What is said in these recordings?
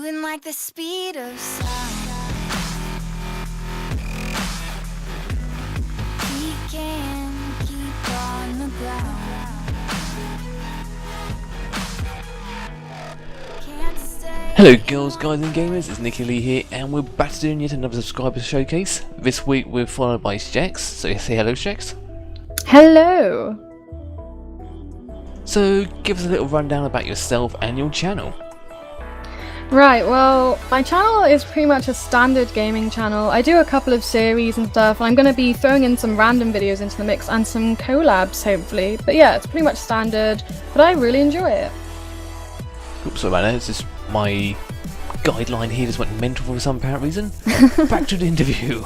moving like the speed of sound. We can keep on the ground. Can't stay. Hello girls, guys and gamers, it's Nicky Lee here and we're back to doing yet another subscriber showcase. This week we're followed by Sjex, so say hello Sjex. Hello! So give us a little rundown about yourself and your channel. Right, well, my channel is pretty much a standard gaming channel. I do a couple of series and stuff, and I'm going to be throwing in some random videos into the mix and some collabs, hopefully. But yeah, it's pretty much standard, but I really enjoy it. Oops, sorry about that, it's just my guideline here just went mental for some apparent reason. Back to the interview.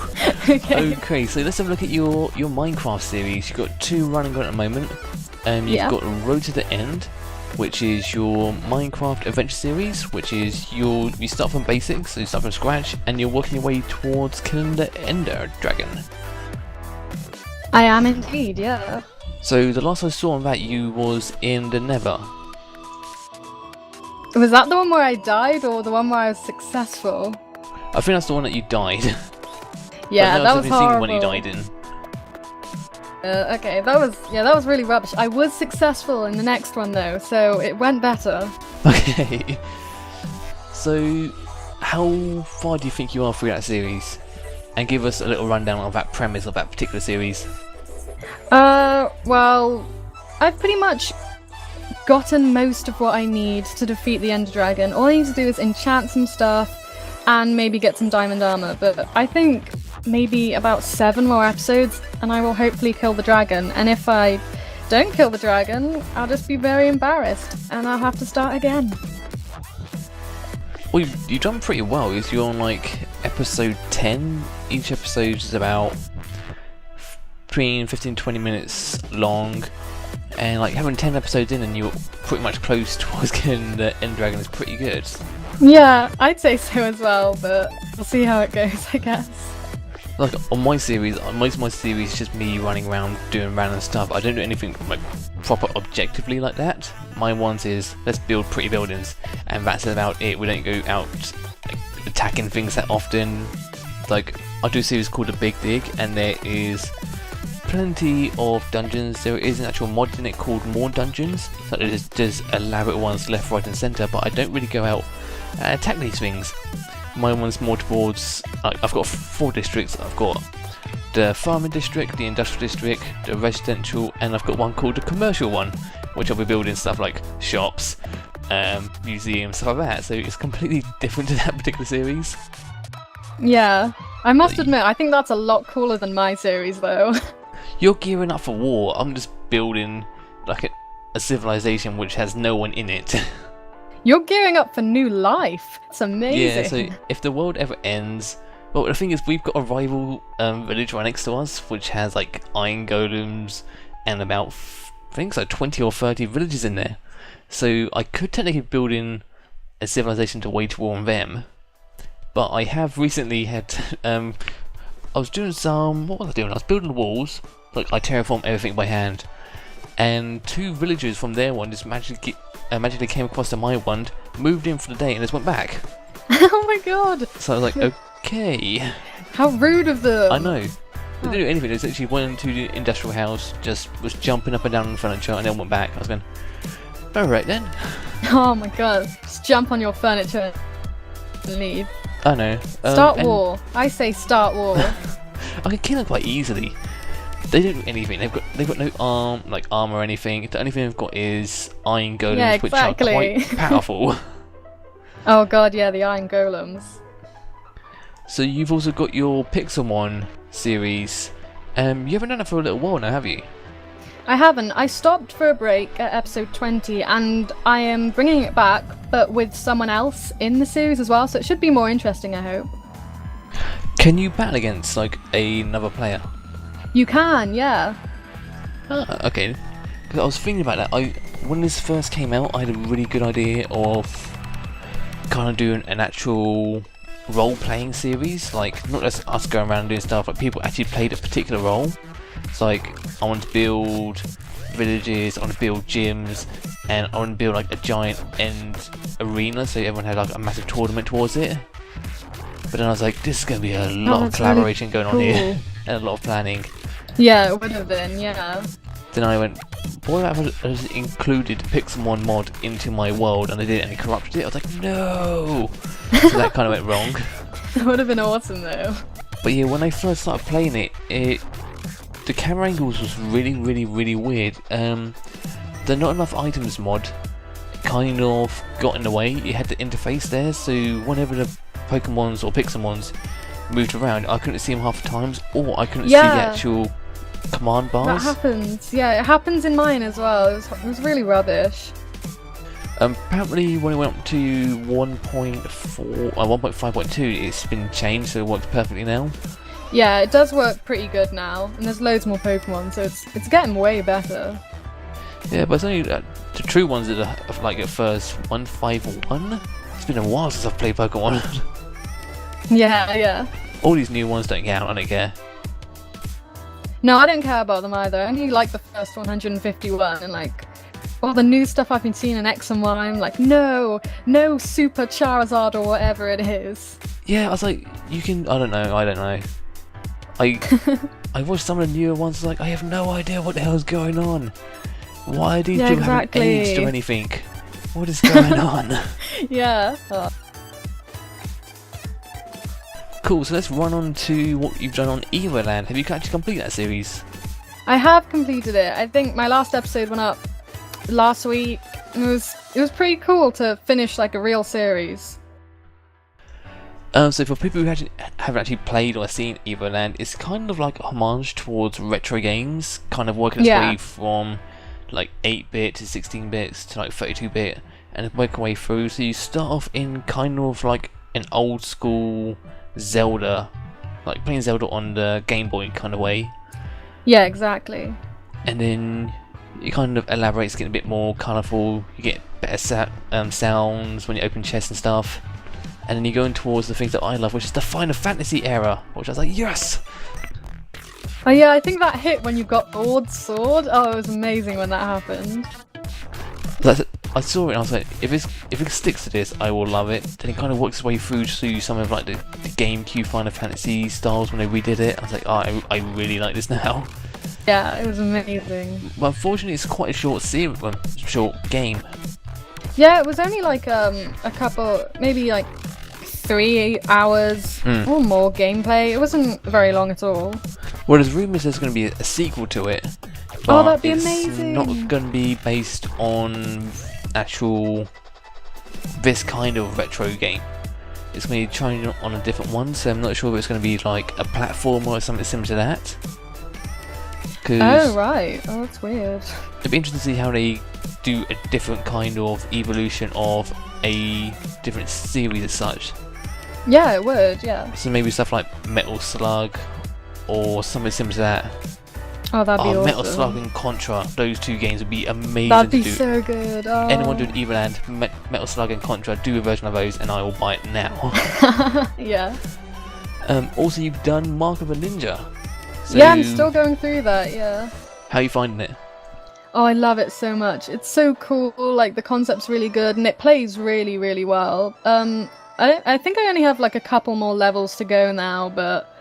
Okay, so let's have a look at your Minecraft series. You've got two running on at the moment. You've got Road to the End, which is your Minecraft adventure series, which is you start from basics, so you start from scratch, and you're working your way towards killing the Ender Dragon. I am indeed, yeah. So the last I saw on that, you was in the Nether. Was that the one where I died, or the one where I was successful? I think that's the one that you died. Yeah, that was seen horrible. the one you died in. Okay, that was really rubbish. I was successful in the next one though, so it went better. Okay. So, how far do you think you are through that series? And give us a little rundown of that premise of that particular series. Well, I've pretty much gotten most of what I need to defeat the Ender Dragon. All I need to do is enchant some stuff and maybe get some diamond armor, but I think maybe about 7 more episodes and I will hopefully kill the dragon, and if I don't kill the dragon, I'll just be very embarrassed and I'll have to start again. Well, you've done pretty well. You're on like episode 10. Each episode is about between 15-20 minutes long, and like having 10 episodes in and you're pretty much close towards killing the End Dragon is pretty good. Yeah, I'd say so as well, but we'll see how it goes, I guess. Like on my series, most of my series is just me running around doing random stuff. I don't do anything like proper objectively like that. My ones is let's build pretty buildings, and that's about it. We don't go out like, attacking things that often. Like I do a series called The Big Dig, and there is plenty of dungeons. There is an actual mod in it called More Dungeons, so there's elaborate ones left, right, and centre. But I don't really go out and attack these things. My one's more towards, I've got 4 districts. I've got the farming district, the industrial district, the residential, and I've got one called the commercial one, which I'll be building stuff like shops, museums, stuff like that. So it's completely different to that particular series. Yeah, I must admit, I think that's a lot cooler than my series though. You're gearing up for war. I'm just building like a civilization which has no one in it. You're gearing up for new life. It's amazing. Yeah, so if the world ever ends, well, the thing is, we've got a rival village right next to us, which has like iron golems and about, I think it's like 20 or 30 villages in there. So I could technically build in a civilization to wage war on them. But I have recently had, I was doing some, what was I doing? I was building walls, like I terraform everything by hand. And 2 villagers from their one just magically came across to my one, moved in for the day, and just went back. Oh my god! So I was like, okay. How rude of them! I know. They didn't do anything. They actually went into the industrial house, just was jumping up and down on the furniture, and then went back. I was going, alright then. Oh my god! Just jump on your furniture and leave. I know. Start war. I say start war. I can kill them quite easily. They don't do anything. They've got no armor or anything. The only thing they've got is iron golems, Yeah, which are exactly. quite powerful. Oh god, yeah, the iron golems. So you've also got your Pixelmon series. You haven't done it for a little while now, have you? I haven't. I stopped for a break at episode 20, and I am bringing it back, but with someone else in the series as well, so it should be more interesting, I hope. Can you battle against like another player? You can, yeah. Ah, okay. 'Cause I was thinking about that. When this first came out, I had a really good idea of kind of doing an actual role-playing series, like not just us going around doing stuff, but people actually played a particular role. It's like, I want to build villages, I want to build gyms, and I want to build like a giant end arena so everyone had like a massive tournament towards it. But then I was like, this is going to be a lot of collaboration going on here, and a lot of planning. Yeah, it would have been, yeah. Then I went, boy, I just included Pixelmon mod into my world and I did it and it corrupted it. I was like, no! So that kind of went wrong. That would have been awesome though. But yeah, when I first started playing it, the camera angles was really weird. The not enough items mod kind of got in the way. It had the interface there, so whenever the Pokemons or Pixelmons moved around, I couldn't see them half the times, or I couldn't see the actual command bars. That happens. Yeah, it happens in mine as well. It was really rubbish. Apparently when it went up to 1.5.2 it's been changed, so it works perfectly now. Yeah, it does work pretty good now, and there's loads more Pokemon, so it's getting way better. Yeah, but it's only the true ones that are like at first 1.5.1. It's been a while since I've played Pokemon. Yeah. All these new ones don't count, I don't care. No, I don't care about them either. I only like the first 151, and like all the new stuff I've been seeing in X and Y, I'm like, no Super Charizard or whatever it is. Yeah, I was like, you can, I don't know. I watched some of the newer ones, like, I have no idea what the hell's going on. Why do you haven't aged or anything? What is going on? Yeah. Oh. Cool, so let's run on to what you've done on Everland. Have you actually completed that series? I have completed it. I think my last episode went up last week, and it was pretty cool to finish like a real series. So for people who haven't actually played or seen Everland, it's kind of like a homage towards retro games, kind of working its way from like 8-bit to 16-bit to like 32-bit, and working way through. So you start off in kind of like an old school Zelda, like playing Zelda on the Game Boy kind of way. Yeah, exactly. And then it kind of elaborates, getting a bit more colourful. You get better sounds when you open chests and stuff. And then you go in towards the things that I love, which is the Final Fantasy era, which I was like, yes! Oh yeah, I think that hit when you got Ord's sword. Oh, it was amazing when that happened. I saw it and I was like, if it sticks to this, I will love it. Then it kind of works its way through to some of like the GameCube Final Fantasy styles when they redid it. I was like, oh, I really like this now. Yeah, it was amazing. But unfortunately, it's quite a short short game. Yeah, it was only like a couple, maybe like 3 hours or more gameplay. It wasn't very long at all. Well, there's rumours there's going to be a sequel to it. Oh, that'd be it's amazing. Not going to be based on actual this kind of retro game. It's going to be trying on a different one, so I'm not sure if it's going to be like a platform or something similar to that. Oh right, oh that's weird. It'd be interesting to see how they do a different kind of evolution of a different series as such. Yeah, it would, yeah. So maybe stuff like Metal Slug or something similar to that. Oh, that'd be awesome. Metal Slug and Contra, those two games would be amazing That'd be to do. so good. Oh. Anyone doing Everland, Metal Slug and Contra, do a version of those and I will buy it now. Yeah. Also, you've done Mark of a Ninja. So yeah, I'm still going through that, yeah. How are you finding it? Oh, I love it so much. It's so cool, like the concept's really good and it plays really well. I think I only have like a couple more levels to go now, but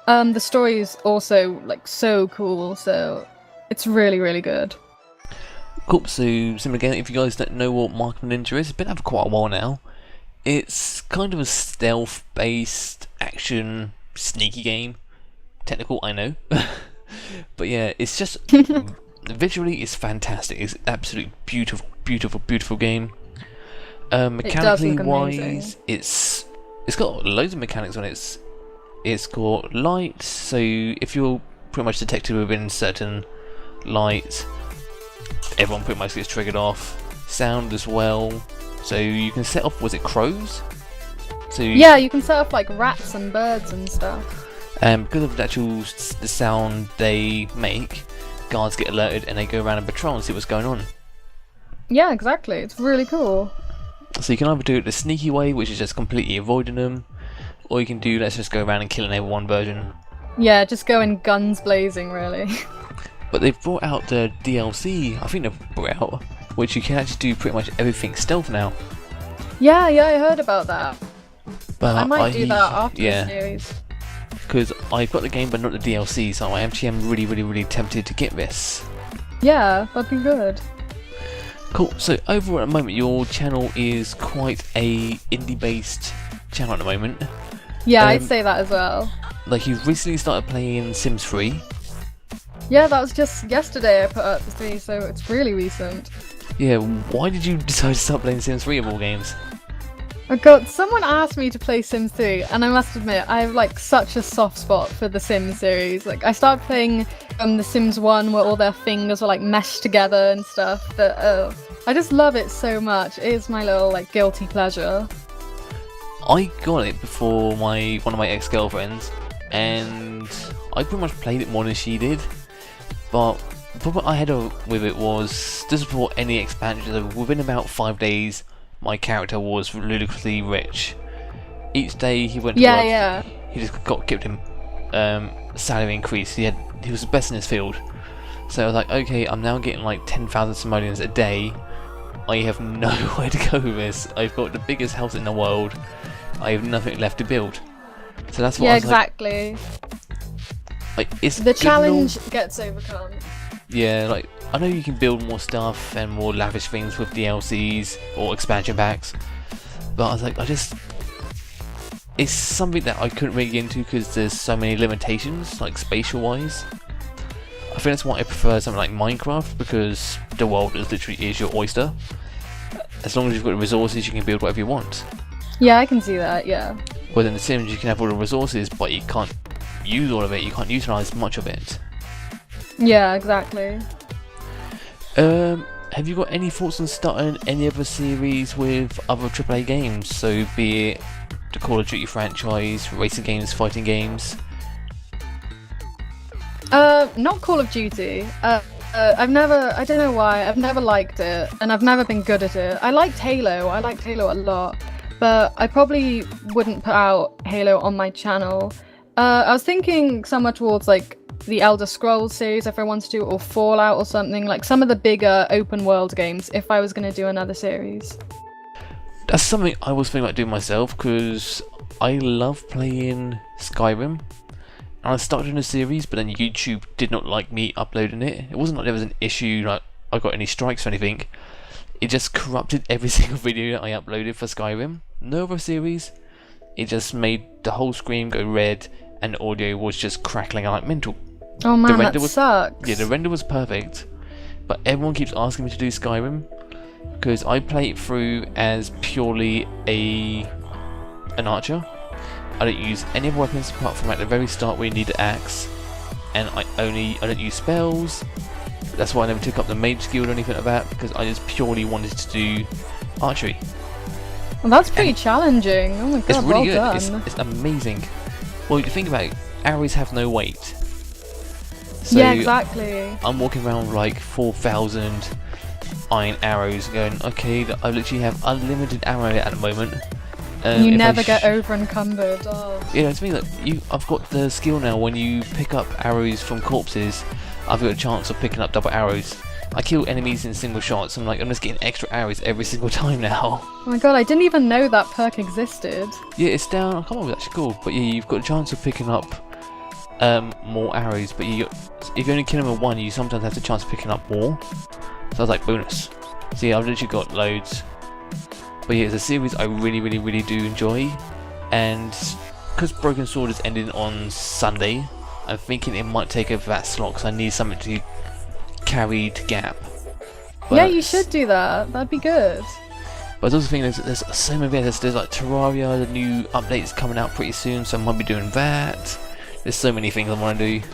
the story is also like so cool, so it's really good. Cool, so similar again, if you guys don't know what Mark of a Ninja is, it's been out for quite a while now. It's kind of a stealth-based action sneaky game. Technical, I know. But yeah, it's just visually it's fantastic. It's absolutely beautiful game. Mechanically wise, it's got loads of mechanics on it. It's got light, so if you're pretty much detected within certain light, everyone pretty much gets triggered off. Sound as well, so you can set off, was it crows? So yeah, you can set off like rats and birds and stuff. Because of the sound they make, guards get alerted and they go around and patrol and see what's going on. Yeah, exactly. It's really cool. So you can either do it the sneaky way, which is just completely avoiding them, or you can do let's just go around and killing everyone version. Yeah, just going guns blazing, really. But they've brought out the DLC, I think they've brought out, which you can actually do pretty much everything stealth now. Yeah, I heard about that. But I might do that after the series. Because I've got the game but not the DLC, so I actually am really tempted to get this. Yeah, that'd be good. Cool, so overall at the moment your channel is quite a indie-based channel at the moment. Yeah, I'd say that as well. Like, you've recently started playing Sims 3. Yeah, that was just yesterday I put up the 3, so it's really recent. Yeah, why did you decide to start playing Sims 3 of all games? Oh god, someone asked me to play Sims 3, and I must admit, I have like such a soft spot for the Sims series. Like, I started playing the Sims 1 where all their fingers were like meshed together and stuff, but I just love it so much. It is my little like guilty pleasure. I got it before one of my ex-girlfriends, and I pretty much played it more than she did. But the problem I had with it was, this was before any expansion, within about 5 days, my character was ludicrously rich. Each day he went to work, he just kept him salary increase. He was the best in his field. So I was like, okay, I'm now getting like 10,000 simoleons a day. I have nowhere to go with this. I've got the biggest house in the world. I have nothing left to build. So that's what I was exactly. Like, it's the challenge gets overcome. Yeah, like, I know you can build more stuff and more lavish things with DLCs or expansion packs, but I was like, it's something that I couldn't really get into because there's so many limitations, like spatial wise. I think that's why I prefer something like Minecraft, because the world literally is your oyster. As long as you've got the resources, you can build whatever you want. Yeah, I can see that, yeah. Within The Sims, you can have all the resources, but you can't use all of it, you can't utilize much of it. Yeah, exactly. Have you got any thoughts on starting any other series with other AAA games? So, be it the Call of Duty franchise, racing games, fighting games? Not Call of Duty. I don't know why, I've never liked it, and I've never been good at it. I liked Halo a lot, but I probably wouldn't put out Halo on my channel. I was thinking somewhere towards like the Elder Scrolls series if I wanted to, or Fallout or something, like some of the bigger open world games if I was going to do another series. That's something I was thinking about doing myself, because I love playing Skyrim. And I started in a series, but then YouTube did not like me uploading it. It wasn't like there was an issue, like I got any strikes or anything. It just corrupted every single video that I uploaded for Skyrim. No other series. It just made the whole screen go red, and the audio was just crackling like mental. Oh man, that sucks. Yeah, the render was perfect, but everyone keeps asking me to do Skyrim, because I play it through as purely an archer. I don't use any other weapons apart from at the very start where you need the axe, and I don't use spells. That's why I never took up the mage guild or anything like that, because I just purely wanted to do archery. Well, that's pretty challenging. Oh my god, it's really good. Done. It's amazing. Well, you think about it, arrows have no weight. So yeah, exactly. I'm walking around with like 4,000 iron arrows going, okay, I literally have unlimited ammo at the moment. You never get over encumbered. Oh. Yeah, it's me. Like, I've got the skill now. When you pick up arrows from corpses, I've got a chance of picking up double arrows. I kill enemies in single shots. I'm just getting extra arrows every single time now. Oh my god, I didn't even know that perk existed. Yeah, it's down. I can't remember what it's called, but yeah, you've got a chance of picking up more arrows. But if you only kill them with one, you sometimes have the chance of picking up more. So I was like, bonus. So yeah, I've literally got loads. But yeah, it's a series I really do enjoy, and because Broken Sword is ending on Sunday, I'm thinking it might take over that slot because I need something to carry the gap. But yeah, you should do that. That'd be good. But I was also thinking there's so many bits. There's like Terraria, the new update's coming out pretty soon, so I might be doing that. There's so many things I want to do.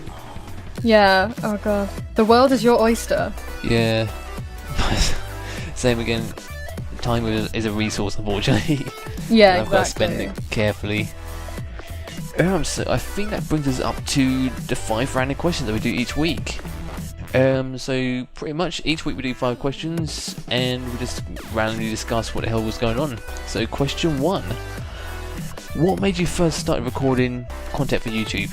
Yeah, oh god. The world is your oyster. Yeah. Same again. Time is a resource, unfortunately. Yeah, I've got to spend it carefully. So I think that brings us up to the 5 random questions that we do each week. So pretty much each week we do 5 questions, and we just randomly discuss what the hell was going on. So question 1: what made you first start recording content for YouTube?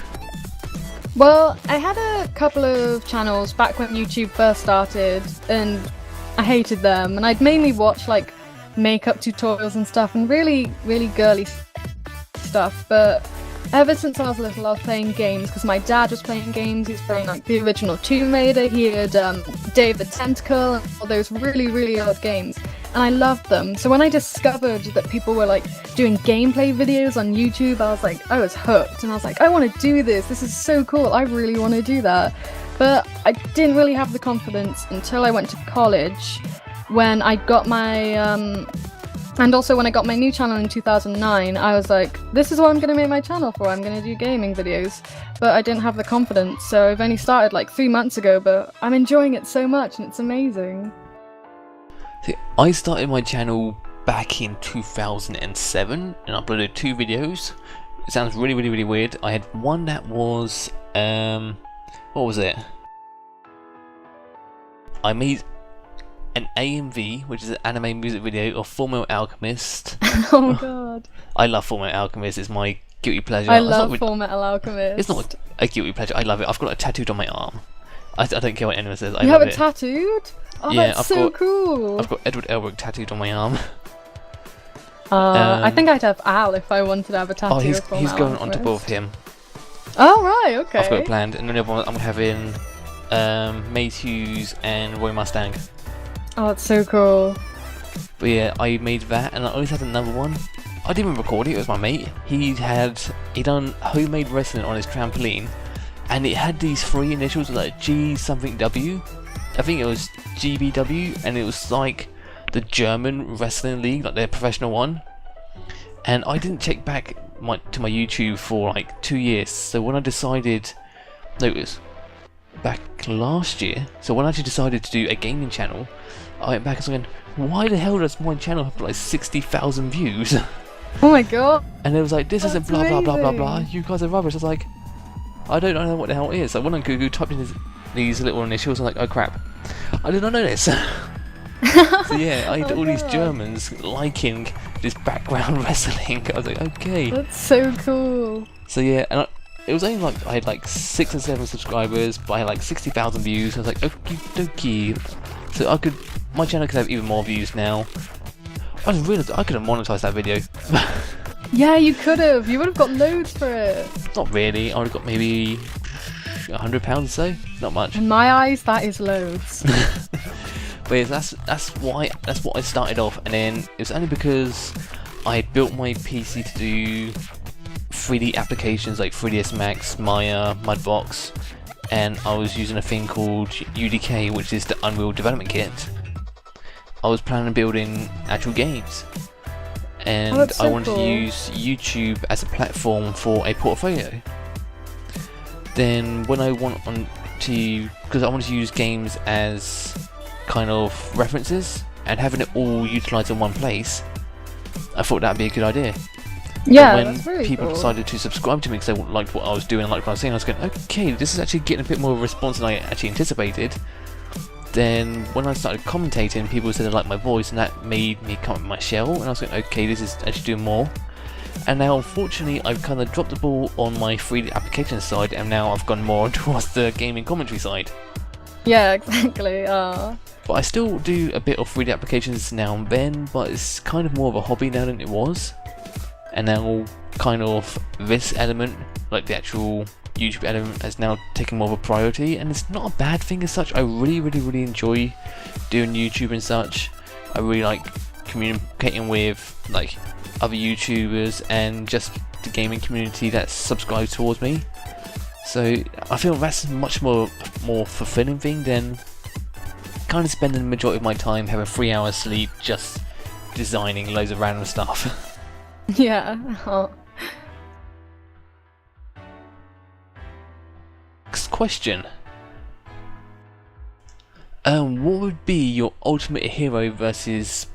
Well, I had a couple of channels back when YouTube first started, and I hated them. And I'd mainly watch like makeup tutorials and stuff, and really, really girly stuff. But ever since I was little, I was playing games because my dad was playing games. He was playing like the original Tomb Raider. He had Dave the Tentacle and all those really, really old games. And I loved them. So when I discovered that people were like doing gameplay videos on YouTube, I was hooked. And I was like, I want to do this. This is so cool. I really want to do that. But I didn't really have the confidence until I went to college when I got my, and also when I got my new channel in 2009, I was like, this is what I'm going to make my channel for. I'm going to do gaming videos. But I didn't have the confidence. So I've only started like 3 months ago, but I'm enjoying it so much and it's amazing. See, I started my channel back in 2007 and uploaded 2 videos. It sounds really, really, really weird. I had one that was, what was it? I made an AMV, which is an anime music video of Fullmetal Alchemist. Oh my god. I love Fullmetal Alchemist, it's my guilty pleasure. I love Fullmetal Alchemist. It's not a guilty pleasure, I love it. I've got it tattooed on my arm. I don't care what anyone says, I you love have it. it tattooed? Oh, yeah, that's so cool. I've got Edward Elric tattooed on my arm. I think I'd have Al if I wanted to have a tattoo. Oh, he's going on top of him. Oh, right, okay. I've got it planned. And then the other one I'm having Maze Hughes and Roy Mustang. Oh, that's so cool. But yeah, I made that, and I always had another one. I didn't even record it, it was my mate. He done homemade wrestling on his trampoline, and it had these 3 initials like G something W. I think it was GBW, and it was like the German wrestling league, like their professional one. And I didn't check back to my YouTube for like 2 years. So when I decided, no, it was back last year. So when I actually decided to do a gaming channel, I went back and was going, why the hell does my channel have like 60,000 views? Oh my god. And it was like, this isn't blah amazing. blah blah blah blah. You guys are rubbish. I was like, I don't know what the hell it is. So when I Google typed in these little initials, I'm like, oh crap, I did not know this. So yeah, I had all these Germans liking this background wrestling. I was like, okay. That's so cool. So yeah, and it was only like I had like 6 or 7 subscribers, but I had like 60,000 views. I was like, okie dokie. So my channel could have even more views now. I just realised I could have monetized that video. Yeah, you could have. You would have got loads for it. Not really. I would have got maybe £100 or so. Not much. In my eyes, that is loads. But yeah, that's what I started off, and then it was only because I had built my PC to do 3D applications like 3ds Max, Maya, Mudbox, and I was using a thing called UDK, which is the Unreal Development Kit. I was planning on building actual games, and so I wanted cool. to use YouTube as a platform for a portfolio. Then when I because I wanted to use games as kind of references and having it all utilised in one place, I thought that'd be a good idea. Yeah, When that's very people cool. decided to subscribe to me because they liked what I was doing and liked what I was saying, I was going, okay, this is actually getting a bit more of a response than I actually anticipated. Then when I started commentating, people said they liked my voice, and that made me come up with my shell, and I was going, okay, this is actually doing more. And now unfortunately I've kind of dropped the ball on my 3D application side, and now I've gone more towards the gaming commentary side. Yeah, exactly. But I still do a bit of 3D applications now and then, but it's kind of more of a hobby now than it was. And now kind of this element, like the actual YouTube element, has now taken more of a priority, and it's not a bad thing as such. I really, really, really enjoy doing YouTube and such. I really like communicating with like other YouTubers and just the gaming community that subscribes towards me. So I feel that's much more fulfilling thing than kind of spending the majority of my time having 3 hours sleep just designing loads of random stuff. Yeah. Oh. Next question. What would be your ultimate hero versus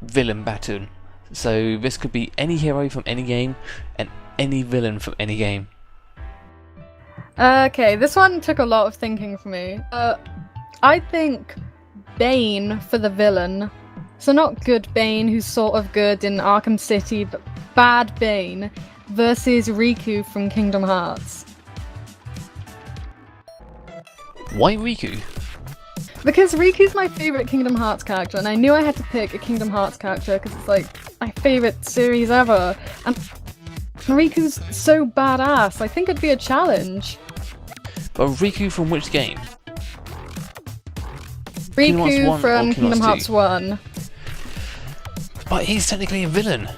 villain battle? So this could be any hero from any game and any villain from any game. Okay, this one took a lot of thinking for me. I think Bane for the villain. So not good Bane, who's sort of good in Arkham City, but bad Bane versus Riku from Kingdom Hearts. Why Riku? Because Riku's my favourite Kingdom Hearts character, and I knew I had to pick a Kingdom Hearts character because it's like my favourite series ever. And Riku's so badass, I think it'd be a challenge. But Riku from which game? Riku from Kingdom Hearts 1. But he's technically a villain.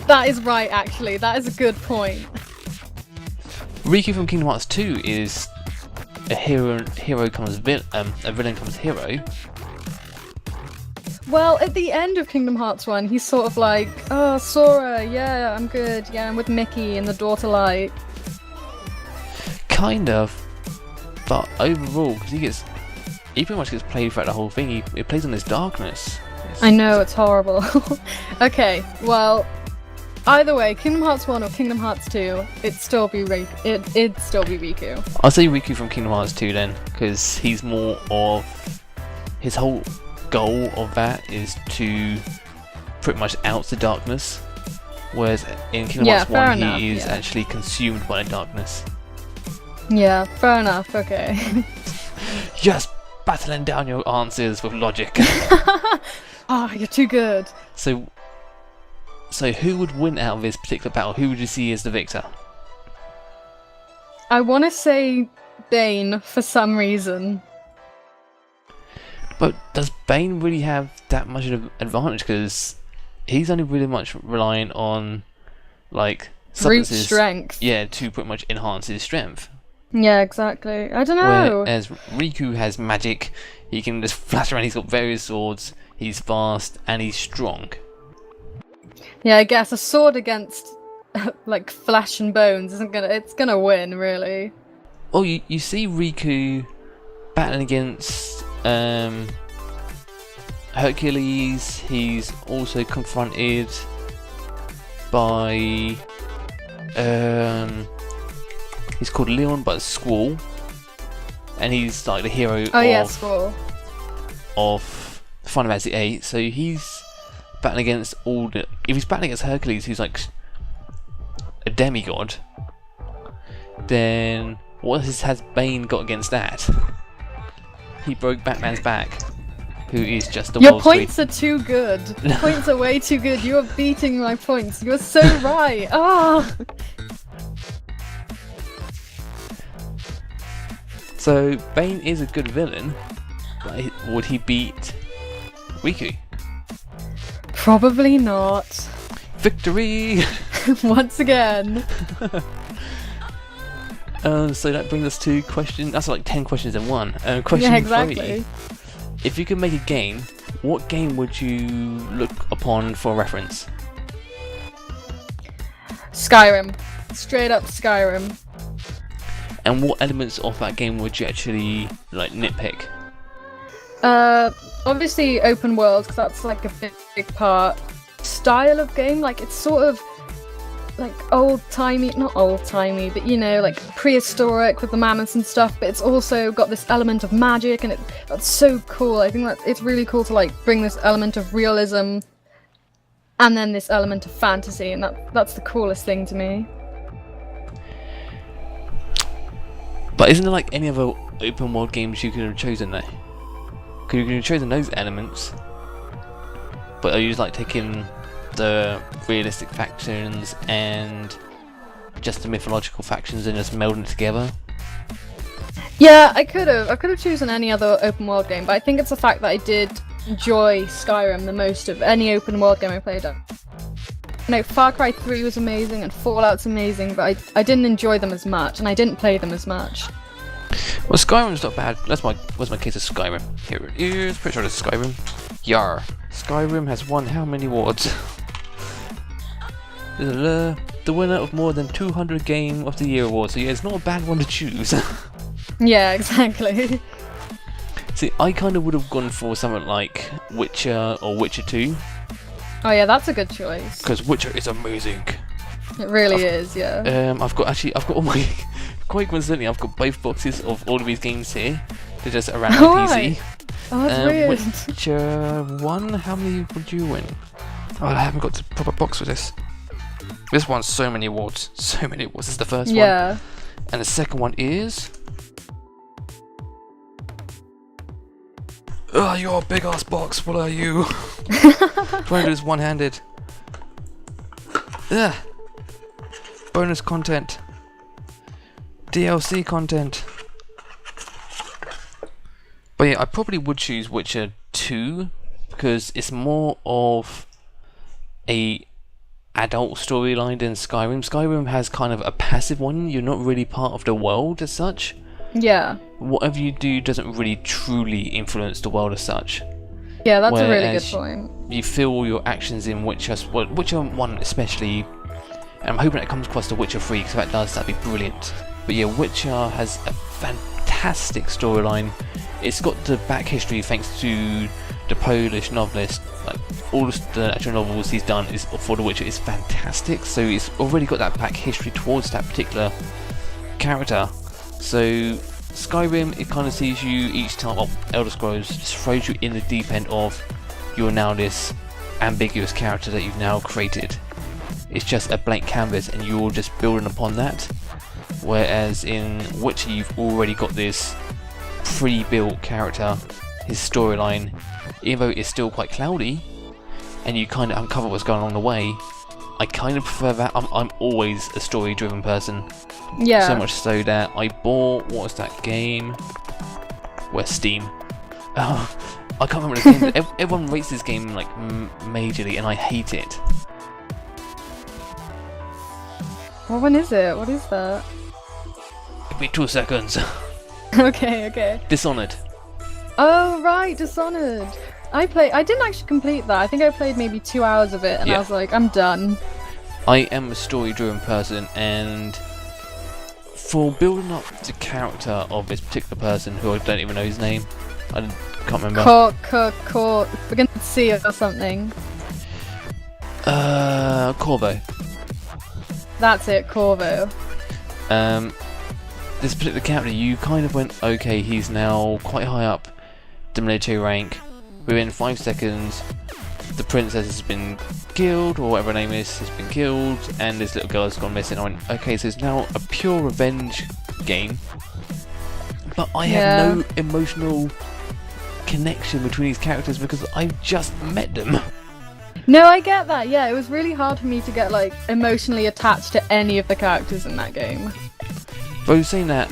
That is right, actually. That is a good point. Riku from Kingdom Hearts 2 is a hero comes a villain comes hero. Well, at the end of Kingdom Hearts 1, he's sort of like, oh, Sora, yeah, I'm good, yeah, I'm with Mickey in the Daughter Light. Kind of, but overall, because he pretty much gets played throughout the whole thing. He plays on his darkness. I know, it's horrible. Okay, well, either way, Kingdom Hearts 1 or Kingdom Hearts 2, it'd still be Riku. I'll say Riku from Kingdom Hearts 2 then, because he's more of his whole goal of that is to pretty much out the darkness, whereas in Kingdom Hearts 1 he is actually consumed by the darkness. Yeah, fair enough, okay. Just battling down your answers with logic. Oh, you're too good. So who would win out of this particular battle? Who would you see as the victor? I want to say Bane for some reason. But does Bane really have that much of an advantage? Because he's only really much relying on, like, brute strength. Yeah, to pretty much enhance his strength. Yeah, exactly. I don't know. Whereas Riku has magic, he can just flash around, he's got various swords, he's fast, and he's strong. Yeah, I guess a sword against, like, flesh and bones it's gonna win, really. Oh, you see Riku battling against Hercules. He's also confronted by he's called Leon by Squall, and he's like the hero of Final Fantasy VIII. So he's battling against if he's battling against Hercules, who's like a demigod, then what has Bane got against that? He broke Batman's back, who is just the Your points are too good. Points are way too good. You are beating my points. You're so right. Oh. So Bane is a good villain, but would he beat Riku? Probably not. Victory! Once again. So that brings us to question. That's like 10 questions in one. Question 3. If you could make a game, what game would you look upon for reference? Skyrim. Straight up Skyrim. And what elements of that game would you actually like nitpick? Obviously open world, because that's like a big part. Style of game, like it's sort of like old-timey, not old-timey, but you know, like prehistoric with the mammoths and stuff, but it's also got this element of magic, and that's so cool. I think that it's really cool to like bring this element of realism and then this element of fantasy, and that's the coolest thing to me. But isn't there like any other open world games you could have chosen there? Could you have chosen those elements, but are you just like taking the realistic factions and just the mythological factions and just melding it together? Yeah, I could have chosen any other open world game, but I think it's the fact that I did enjoy Skyrim the most of any open world game I played at. No, Far Cry 3 was amazing and Fallout's amazing, but I didn't enjoy them as much, and I didn't play them as much. Well, Skyrim's not bad. What's my case of Skyrim? Here it is. Pretty sure it's Skyrim. Yar. Skyrim has won how many awards? The winner of more than 200 Game of the Year awards. So yeah, it's not a bad one to choose. Yeah, exactly. See, I kind of would have gone for something like Witcher or Witcher 2. Oh yeah, that's a good choice. Because Witcher is amazing. It really is, yeah. I've got all my... Quite coincidentally, I've got both boxes of all of these games here. They're just around my PC. Oh, that's weird. Witcher 1, how many would you win? Oh, I haven't got the proper box for this. This one's so many awards. So many awards. This is the first one. Yeah. And the second one is... Oh, you're a big ass box, what are you? Trying to do this one-handed. Ugh. Bonus content. DLC content. But yeah, I probably would choose Witcher 2 because it's more of a adult storyline than Skyrim. Skyrim has kind of a passive one. You're not really part of the world as such. Yeah. Whatever you do doesn't really truly influence the world as such. Yeah, that's a really Whereas good point. you feel all your actions in Witcher, well, Witcher 1 especially, and I'm hoping that comes across to Witcher 3, because if that does, that'd be brilliant. But yeah, Witcher has a fantastic storyline. It's got the back history thanks to the Polish novelist. Like, all the actual novels he's done is for The Witcher is fantastic, so it's already got that back history towards that particular character. So Skyrim, it kind of sees you each time, Elder Scrolls just throws you in the deep end of you're now this ambiguous character that you've now created. It's just a blank canvas and you're just building upon that. Whereas in Witcher you've already got this pre-built character, his storyline, even though it's still quite cloudy and you kind of uncover what's going on along the way. I kind of prefer that. I'm always a story-driven person. Yeah. So much so that I bought, what was that game? Where's Steam? Oh, I can't remember the game. Everyone rates this game like majorly, and I hate it. What one is it? What is that? Give me 2 seconds. Okay. Dishonored. Oh right, Dishonored. I didn't actually complete that. I think I played maybe 2 hours of it, and Yeah. I was like, I'm done. I am a story-driven person, and for building up the character of this particular person, who I don't even know his name, I can't remember. Begins with C or something. Corvo. That's it, Corvo. This particular character, you kind of went, okay, he's now quite high up the military rank. Within 5 seconds, the princess has been killed, or whatever her name is, has been killed, and this little girl has gone missing. I went, okay, so it's now a pure revenge game, but I have no emotional connection between these characters because I've just met them. No, I get that. Yeah, it was really hard for me to get like emotionally attached to any of the characters in that game. Though saying that,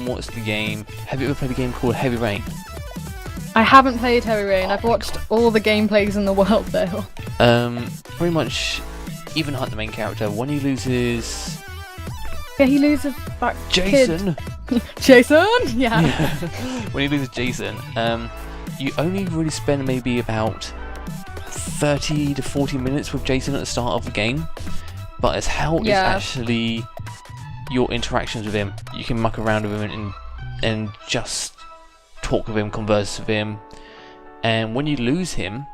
what's the game? Have you ever played a game called Heavy Rain? I haven't played Heavy Rain. I've watched all the gameplays in the world though. Pretty much, even Hunt, the main character, when he loses Yeah, he loses that Jason. kid. Jason? Yeah. When he loses Jason, you only really spend maybe about 30 to 40 minutes with Jason at the start of the game, but as hell is actually your interactions with him. You can muck around with him and just talk with him, converse with him, and when you lose him,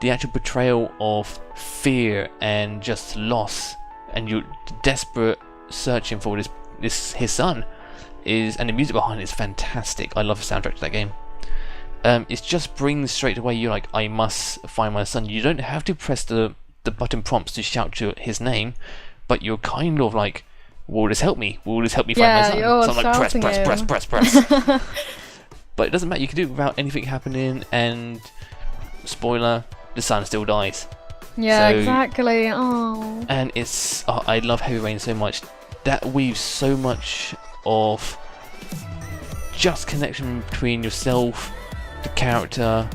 the actual betrayal of fear and just loss, and you're desperate searching for his son, and the music behind it is fantastic. I love the soundtrack to that game. It just brings straight away, you're like, I must find my son. You don't have to press the button prompts to shout his name, but you're kind of like, will this help me? Will this help me find my son? So I'm like, press. But it doesn't matter, you can do it without anything happening, and spoiler, the son still dies. Yeah, so, exactly. Oh. And it's, I love Heavy Rain so much. That weaves so much of just connection between yourself, the character,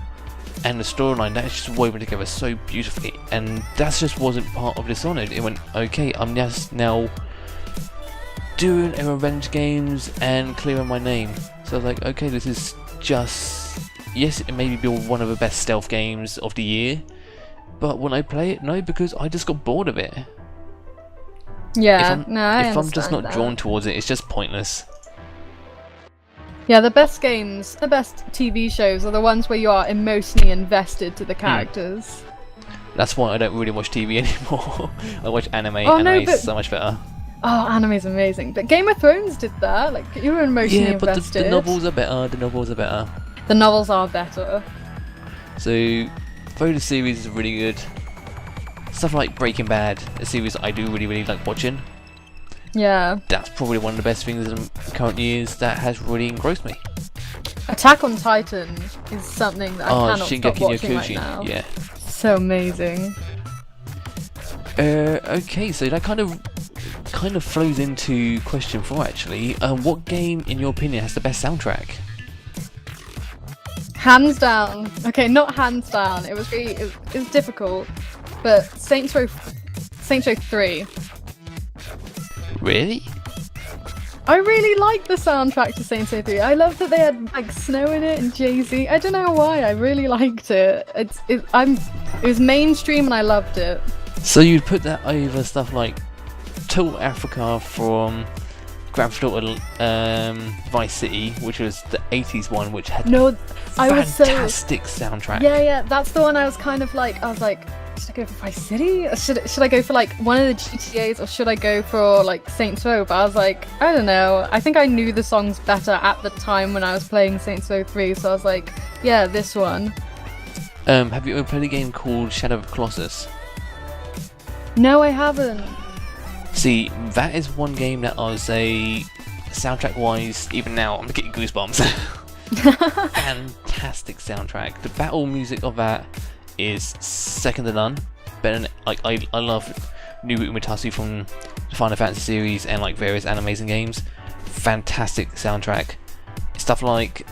and the storyline. That's just woven together so beautifully, and that just wasn't part of Dishonored. It went, okay, I'm just now doing a revenge games and clearing my name. So I was like, okay, this is just, yes, it may be one of the best stealth games of the year, but when I play it, no, because I just got bored of it. Yeah, if I'm just not drawn towards it, it's just pointless. Yeah, the best games, the best TV shows are the ones where you are emotionally invested to the characters. That's why I don't really watch TV anymore. I watch anime. Oh, Anime is so much better. Oh, anime's amazing. But Game of Thrones did that. Like, you were emotionally invested. Yeah, but the novels are better. The novels are better. The novels are better. So, though the series is really good, stuff like Breaking Bad, a series I do really like watching. Yeah. That's probably one of the best things in current years that has really engrossed me. Attack on Titan is something that I cannot stop Shingeki no watching right Kyojin, now. yeah. So amazing. Okay, so that kind of flows into question 4 actually. What game, in your opinion, has the best soundtrack? Hands down. Okay, not hands down. It was difficult, but Saints Row 3. Really? I really liked the soundtrack to Saints Row 3. I loved that they had like snow in it and Jay-Z. I don't know why. I really liked it. It was mainstream and I loved it. So you'd put that over stuff like Total Africa from Grand Theft Auto Vice City, which was the 80s one, which had fantastic soundtrack. Yeah, that's the one I was kind of like, should I go for Vice City? Or should I go for like one of the GTAs, or should I go for like Saints Row? But I was like, I don't know. I think I knew the songs better at the time when I was playing Saints Row 3, so I was like, yeah, this one. Have you ever played a game called Shadow of the Colossus? No, I haven't. See, that is one game that I would say, soundtrack-wise, even now, I'm getting goosebumps. Fantastic soundtrack. The battle music of that is second to none. Better than, like, I love Nobuo Uematsu from the Final Fantasy series and like various animation games. Fantastic soundtrack. Stuff like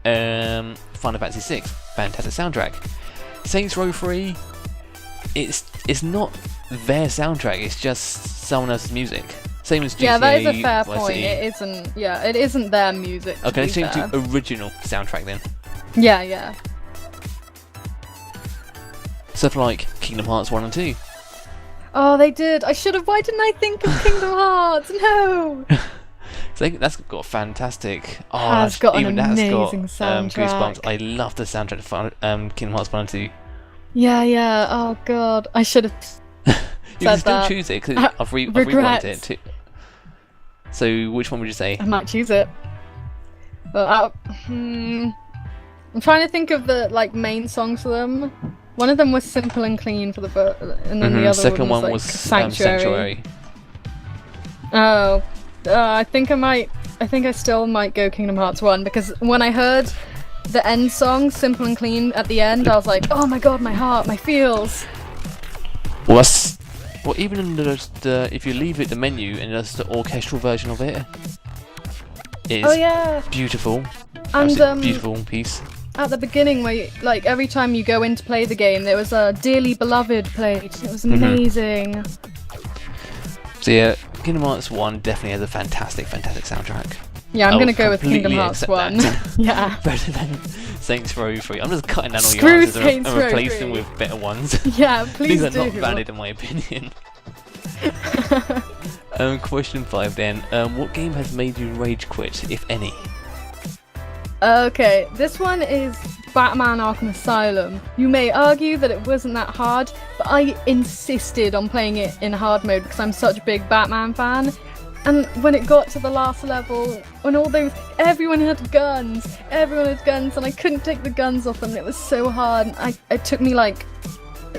Final Fantasy 6, fantastic soundtrack. Saints Row 3, it's not their soundtrack, it's just someone else's music. Same as GTA. Yeah, that is a fair Vice point. City. It isn't their music. Okay, let's change to original soundtrack then. Yeah. Stuff like Kingdom Hearts 1 and 2. Oh, they did. Why didn't I think of Kingdom Hearts? No. So that's got fantastic. Has got an amazing soundtrack. soundtrack. Goosebumps. I love the soundtrack for Kingdom Hearts 1 and 2. Yeah. Oh god, I should have. You can still choose it because I've rewrite it too. So which one would you say? I might choose it. Well, I'm trying to think of the like main songs for them. One of them was Simple and Clean for the first, and then the other second one like was Sanctuary. Oh, I think I still might go Kingdom Hearts 1 because when I heard the end song Simple and Clean at the end, I was like, oh my god, my heart, my feels. Well, even in the if you leave it the menu and there's the orchestral version of it, it's beautiful. And beautiful piece. At the beginning, where like every time you go in to play the game, there was a Dearly Beloved played. It was amazing. So yeah, Kingdom Hearts 1 definitely has a fantastic soundtrack. Yeah, I'm gonna go with Kingdom Hearts 1. Yeah. Better than Saints Row 3. I'm just cutting down all Screw your answers and Saints Row replace 3. them with better ones. Yeah, please These do. are not valid in my opinion. Question 5 then. What game has made you rage quit, if any? Okay, this one is Batman Arkham Asylum. You may argue that it wasn't that hard, but I insisted on playing it in hard mode because I'm such a big Batman fan. And when it got to the last level, when everyone had guns, and I couldn't take the guns off them, and it was so hard. It took me like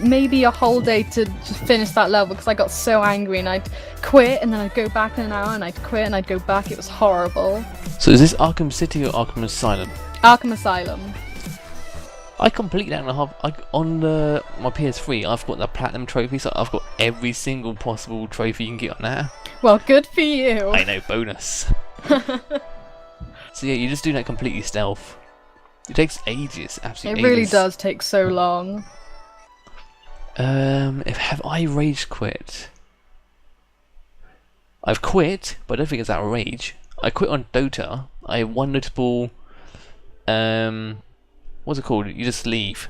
maybe a whole day to just finish that level because I got so angry, and I'd quit, and then I'd go back in an hour, and I'd quit, and I'd go back. It was horrible. So is this Arkham City or Arkham Asylum? Arkham Asylum. I completed that and a half. On my PS3, I've got the Platinum trophy, so I've got every single possible trophy you can get on that. Well, good for you. I know, bonus. So yeah, you just do that completely stealth. It takes ages, absolutely. It really does take so long. Have I rage quit? I've quit, but I don't think it's out of rage. I quit on Dota. I have one notable. What's it called? You just leave.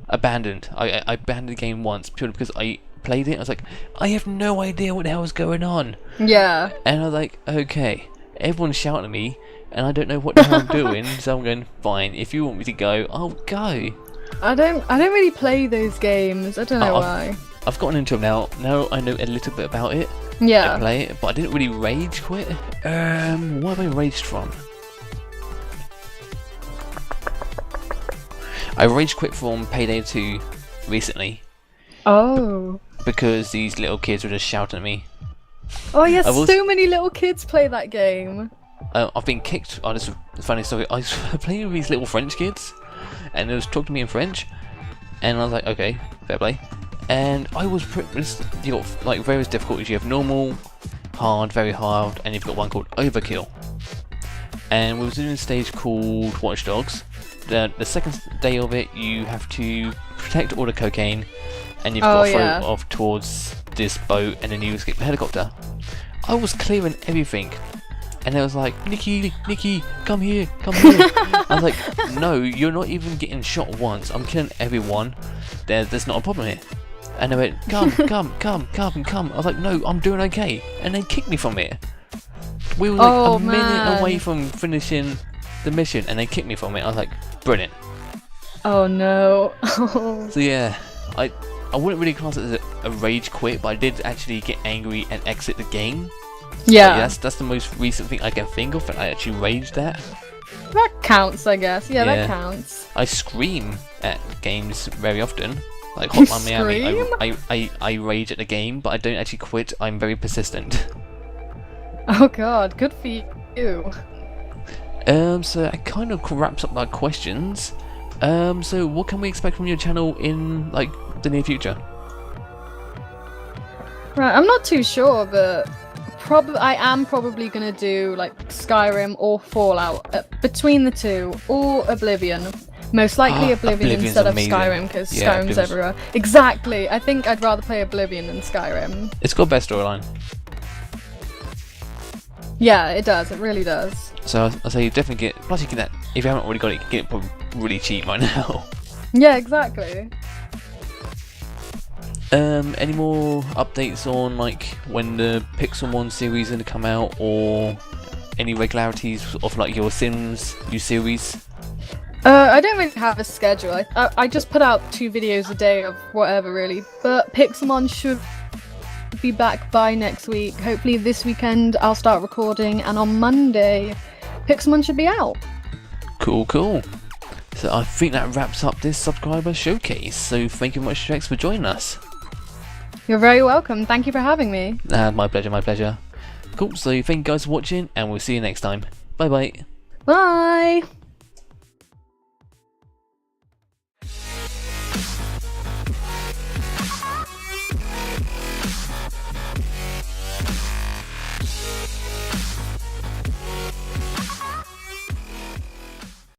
Abandoned. I abandoned the game once purely because I played it. I was like, I have no idea what the hell is going on. Yeah. And I was like, okay, everyone's shouting at me, and I don't know what the hell I'm doing. So I'm going, fine. If you want me to go, I'll go. I don't really play those games. I don't know why. I've gotten into them now. Now I know a little bit about it. Yeah. I play it, but I didn't really rage quit. What have I raged from? I rage quit from Payday 2 recently. Oh. Because these little kids were just shouting at me. Oh yes, I was- so many little kids play that game. I've been kicked. Oh, this is a funny story. I was playing with these little French kids, and they was talking to me in French, and I was like, okay, fair play. And I was you got like various difficulties. You have normal, hard, very hard, and you've got one called overkill. And we was doing a stage called Watch Dogs. The second day of it, you have to protect all the cocaine, and you've got to throw it off towards this boat, and then you escape the helicopter. I was clearing everything, and it was like, Nikki, come here. I was like, no, you're not even getting shot once. I'm killing everyone. There's not a problem here. And they went, come. I was like, no, I'm doing okay. And they kicked me from it. We were like a minute away from finishing the mission, and they kicked me from it. I was like, brilliant. Oh no. So yeah, I wouldn't really class it as a rage quit, but I did actually get angry and exit the game. Yeah. That's the most recent thing I can think of that I actually raged at. That counts, I guess. Yeah, that counts. I scream at games very often. Like Hotline Miami, I rage at the game, but I don't actually quit. I'm very persistent. Oh god, good for you. So that kind of wraps up my questions. So what can we expect from your channel in like the near future? Right, I'm not too sure, but I am probably gonna do like Skyrim or Fallout, between the two, or Oblivion. Most likely Oblivion instead of Skyrim, because Skyrim's everywhere. Exactly. I think I'd rather play Oblivion than Skyrim. It's got best storyline. Yeah, it does. It really does. So I'll say you definitely get. Plus, you get that if you haven't already got it, you can get it for really cheap right now. Yeah, exactly. Any more updates on like when the Pixel series is gonna come out, or any regularities of like your Sims new series? I don't really have a schedule. I just put out 2 videos a day of whatever really. But Pixelmon should be back by next week. Hopefully this weekend I'll start recording, and on Monday Pixelmon should be out. Cool. So I think that wraps up this subscriber showcase. So thank you very much, Sjex, for joining us. You're very welcome. Thank you for having me. My pleasure. Cool. So thank you guys for watching, and we'll see you next time. Bye. Bye.